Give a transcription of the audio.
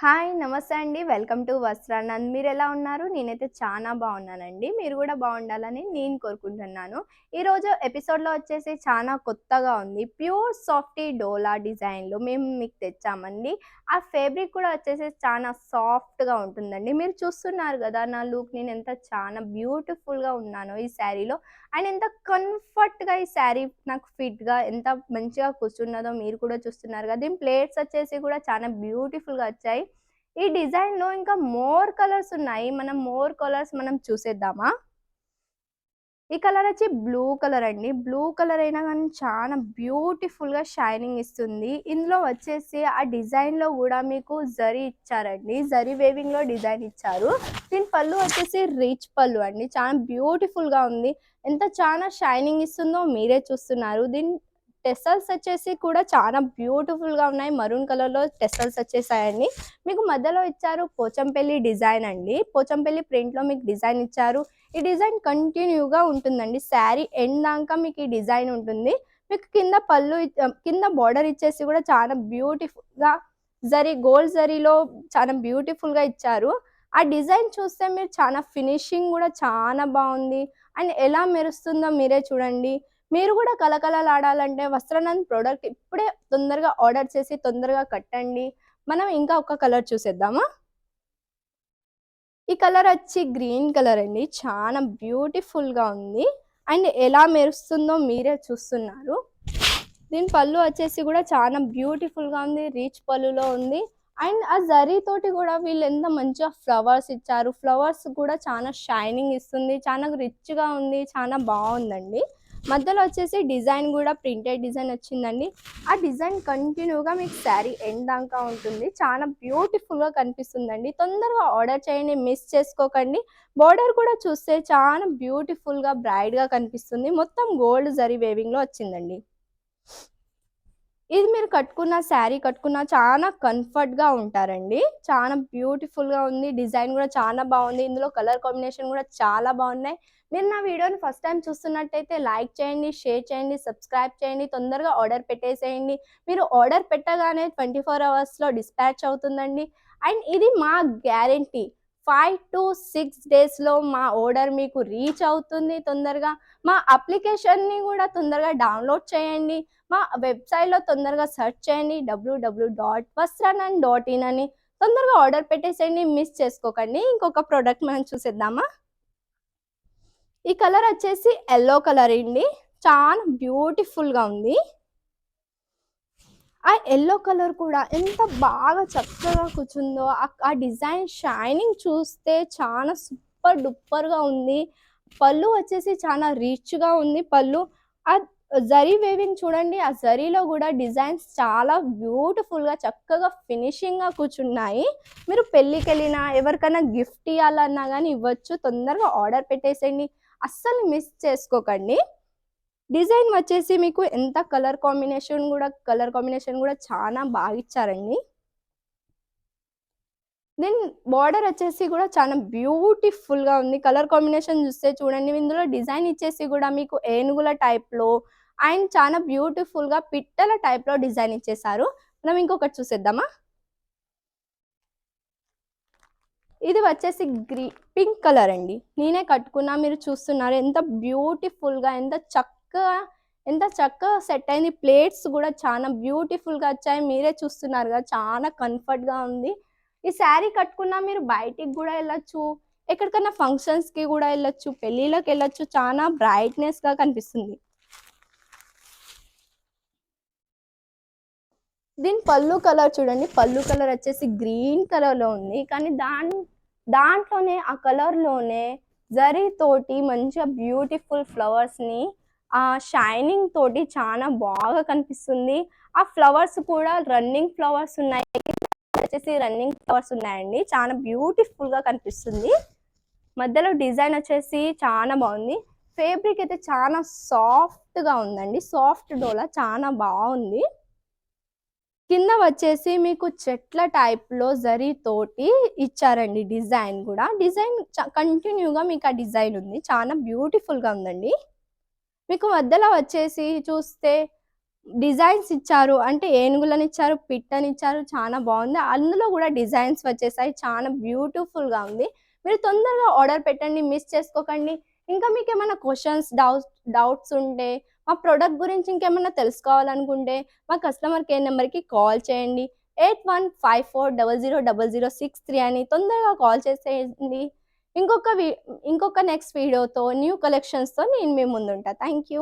Hi! నమస్తే అండి. Welcome to Vastranand. మీరెలా ఉన్నారు? నేనైతే చానా బావున్నానండి. మీరు గూడా బావుండాలని నేను కోరుకుంటున్నాను. ఈరోజు ఎపిసోడ్‌లో వచ్చేసి చానా కొత్తగా ఉంది. ప్యూర్ సాఫ్టీ డోలా డిజైన్‌లో మేము మీకు తెచ్చామండి. ఆ ఫ్యాబ్రిక్ కూడా వచ్చేసి చానా సాఫ్ట్‌గా ఉంటుందండి. మీరు చూస్తున్నారు గదా! నా లుక్ నేనెంత చానా బ్యూటిఫుల్‌గా ఉన్నానో ఈ శారీలో. అండ్ ఎంత కంఫర్ట్‌గా ఈ శారీ నాకు ఫిట్‌గా ఎంత మంచిగా కూర్చున్నదో మీరు కూడా చూస్తున్నారుగా. దీని ప్లేట్స్ వచ్చేసి కూడా చాలా బ్యూటిఫుల్‌గా వచ్చాయి. ఈ డిజైన్‌లో ఇంకా మోర్ కలర్స్ ఉన్నాయి. మోర్ కలర్స్ మనం చూసేద్దామా? ఈ కలర్ వచ్చి బ్లూ కలర్ అండి. బ్లూ కలర్ అయినా గానీ చాలా బ్యూటిఫుల్‌గా షైనింగ్ ఇస్తుంది. ఇందులో వచ్చేసి ఆ డిజైన్‌లో గూడా మీకు జరీ ఇచ్చారండి. జరీ వేవింగ్‌లో డిజైన్ ఇచ్చారు. దీని పళ్ళు వచ్చేసి రిచ్ పళ్ళు అండి. చాలా బ్యూటిఫుల్‌గా ఉంది. చాలా షైనింగ్ ఇస్తుందో మీరే చూస్తున్నారు. దీని టెసల్స్ వచ్చేసి కూడా చాలా బ్యూటిఫుల్‌గా ఉన్నాయి. మరూన్ కలర్‌లో టెసల్స్ వచ్చేసాయండి. మీకు మధ్యలో ఇచ్చారు పోచంపల్లి డిజైన్ అండి. పోచంపల్లి ప్రింట్‌లో మీకు డిజైన్ ఇచ్చారు. ఈ డిజైన్ కంటిన్యూగా ఉంటుందండి. శారీ ఎండ్ దాకా మీకు ఈ డిజైన్ ఉంటుంది. మీకు కింద కింద బోర్డర్ ఇచ్చేసి కూడా చాలా బ్యూటిఫుల్‌గా గోల్డ్ జరీలో చాలా బ్యూటిఫుల్‌గా ఇచ్చారు. ఆ డిజైన్ చూస్తే మీరు చాలా ఫినిషింగ్ కూడా చాలా బావుంది. అండ్ ఎలా మెరుస్తుందో మీరే చూడండి. మీరు కూడా కళకళలాడాలంటే వస్త్రానంద్ ప్రొడక్ట్ ఇప్పుడే తొందరగా ఆర్డర్ చేసి తొందరగా కట్టండి. మనం ఇంకా ఒక కలర్ చూసేద్దామా? ఈ కలర్ వచ్చి గ్రీన్ కలర్ అండి. చాలా బ్యూటిఫుల్‌గా ఉంది. అండ్ ఎలా మెరుస్తుందో మీరే చూస్తున్నారు. దీని పళ్ళు వచ్చేసి కూడా చాలా బ్యూటిఫుల్‌గా ఉంది. రిచ్ పళ్ళులో ఉంది. అండ్ ఆ జరీ తోటి కూడా వీళ్ళు ఎంత మంచిగా ఫ్లవర్స్ ఇచ్చారు. ఫ్లవర్స్ కూడా చాలా షైనింగ్ ఇస్తుంది. చాలా రిచ్‌గా ఉంది. చాలా బావుందండి. మధ్యలో వచ్చేసి డిజైన్ కూడా ప్రింటెడ్ డిజైన్ వచ్చిందండి. ఆ డిజైన్ కంటిన్యూగా మీకు శారీ ఎండ్ దాకా ఉంటుంది. చాలా బ్యూటిఫుల్‌గా కనిపిస్తుందండి. తొందరగా ఆర్డర్ చేయండి. మిస్ చేసుకోకండి. బోర్డర్ కూడా చూస్తే చాలా బ్యూటిఫుల్‌గా బ్రైట్‌గా కనిపిస్తుంది. మొత్తం గోల్డ్ జరీ వేవింగ్‌లో వచ్చిందండి. ఇది మీరు శారీ కట్టుకున్న చాలా కంఫర్ట్‌గా ఉంటారండి. చాలా బ్యూటిఫుల్‌గా ఉంది. డిజైన్ గూడా చాలా బావుంది. ఇందులో కలర్ కాంబినేషన్ గూడా చాలా బావున్నాయి. మీరు నా వీడియోని ఫస్ట్ టైమ్ చూస్తున్నట్టయితే లైక్ చేయండి, షేర్ చేయండి, సబ్స్క్రైబ్ చేయండి. తొందరగా ఆర్డర్ పెట్టేసేయండి. మీరు ఆర్డర్ పెట్టగానే 24 అవర్స్‌లో డిస్పాచ్ అవుతుందండి. అండ్ ఇది మా గ్యారంటీ. 5-6 డేస్‌లో మా ఆర్డర్ మీకు రీచ్ అవుతుంది తొందరగా. మా అప్లికేషన్‌ని గూడా తొందరగా డౌన్‌లోడ్ చేయండి. మా వెబ్‌సైట్‌లో తొందరగా సెర్చ్ చేయండి www.vastranand.in అని. తొందరగా ఆర్డర్ పెట్టేసేయండి. మిస్ చేసుకోకండి. ఇంకొక ప్రొడక్ట్ మనం చూసేద్దామా? ఈ కలర్ వచ్చేసి యెల్లో కలర్ అండి. చాలా బ్యూటిఫుల్‌గా ఉంది. ఆ యెల్లో కలర్ కూడా ఎంత బాగా చక్కగా కూర్చుందో. ఆ డిజైన్ షైనింగ్ చూస్తే చాలా సూపర్ డూపర్‌గా ఉంది. పళ్ళు వచ్చేసి చాలా రిచ్‌గా ఉంది పళ్ళు. ఆ జరీ వేవింగ్ చూడండి. ఆ జరీలో గూడా డిజైన్స్ చాలా బ్యూటిఫుల్‌గా చక్కగా ఫినిషింగ్‌గా కూర్చున్నాయి. మీరు పెళ్ళికెళ్ళినా, ఎవరికైనా గిఫ్ట్ ఇయ్యాలన్నా గానీ ఇవ్వచ్చు. తొందరగా ఆర్డర్ పెట్టేసేయండి. అస్సలు మిస్ చేసుకోకండి. డిజైన్ వచ్చేసి మీకు ఎంత కలర్ కాంబినేషన్ గూడా చానా బాగిచ్చారండి. దెన్ బోర్డర్ వచ్చేసి గూడా చాలా బ్యూటిఫుల్‌గా ఉంది. కలర్ కాంబినేషన్ చూస్తే చూడండి. ఇందులో డిజైన్ ఇచ్చేసి గూడా మీకు ఏనుగుల టైప్‌లో అండ్ చాలా బ్యూటిఫుల్‌గా పిట్టల టైప్‌లో డిజైన్ ఇచ్చేసారు. మనం ఇంకొకటి చూసేద్దామా? ఇది వచ్చేసి పింక్ కలర్ అండి. నేనే కట్టుకున్నా మీరు చూస్తున్నారు. ఎంత బ్యూటిఫుల్‌గా ఎంత చక్కగా సెట్ అయింది. ప్లేట్స్ గూడా చాలా బ్యూటిఫుల్‌గా వచ్చాయి. మీరే చూస్తున్నారుగా చాలా కంఫర్ట్‌గా ఉంది. ఈ శారీ కట్టుకున్నా మీరు బయటికి గూడా ఎళ్ళొచ్చు. ఎక్కడికన్నా ఫంక్షన్స్‌కి గూడా ఎళ్ళొచ్చు. పెళ్ళిళ్ళకెళ్ళొచ్చు. చాలా బ్రైట్‌నెస్‌గా కనిపిస్తుంది. దీని పళ్ళు కలర్ చూడండి. పళ్ళు కలర్ వచ్చేసి గ్రీన్ కలర్‌లో ఉంది. కానీ దాంట్లోనే ఆ కలర్‌లోనే జరీ తోటి మంచిగా బ్యూటిఫుల్ ఫ్లవర్స్‌ని షైనింగ్ తోటి చాలా బాగా కనిపిస్తుంది. ఆ ఫ్లవర్స్ కూడా రన్నింగ్ ఫ్లవర్స్ ఉన్నాయి. రన్నింగ్ ఫ్లవర్స్ ఉన్నాయండి. చాలా బ్యూటిఫుల్‌గా కనిపిస్తుంది. మధ్యలో డిజైన్ వచ్చేసి చాలా బావుంది. ఫ్యాబ్రిక్ అయితే చాలా సాఫ్ట్‌గా ఉందండి. సాఫ్ట్ డోలా చాలా బావుంది. కింద వచ్చేసి మీకు చెట్ల టైప్‌లో జరీ తోటి ఇచ్చారండి డిజైన్ గూడా. డిజైన్ కంటిన్యూగా మీకు ఆ డిజైన్ ఉంది. చాలా బ్యూటిఫుల్‌గా ఉందండి. మీకు మధ్యలో వచ్చేసి చూస్తే డిజైన్స్ ఇచ్చారు. అంటే ఏనుగులనిచ్చారు, పిట్టనిచ్చారు. చాలా బావుంది. అందులో గూడా డిజైన్స్ వచ్చేసాయి. చాలా బ్యూటిఫుల్‌గా ఉంది. మీరు తొందరగా ఆర్డర్ పెట్టండి. మిస్ చేసుకోకండి. ఇంకా మీకేమన్నా క్వెషన్స్, డౌట్స్ ఉంటే, మా ప్రొడక్ట్ గురించి ఇంకేమన్నా తెలుసుకోవాలనుకుంటే, మా కస్టమర్ కేర్ నెంబర్‌కి కాల్ చేయండి. 8154000063 అని తొందరగా కాల్ చేసేయండి. ఇంకొక నెక్స్ట్ వీడియోతో, న్యూ కలెక్షన్స్‌తో నేను మీ ముందుంటా. Thank you.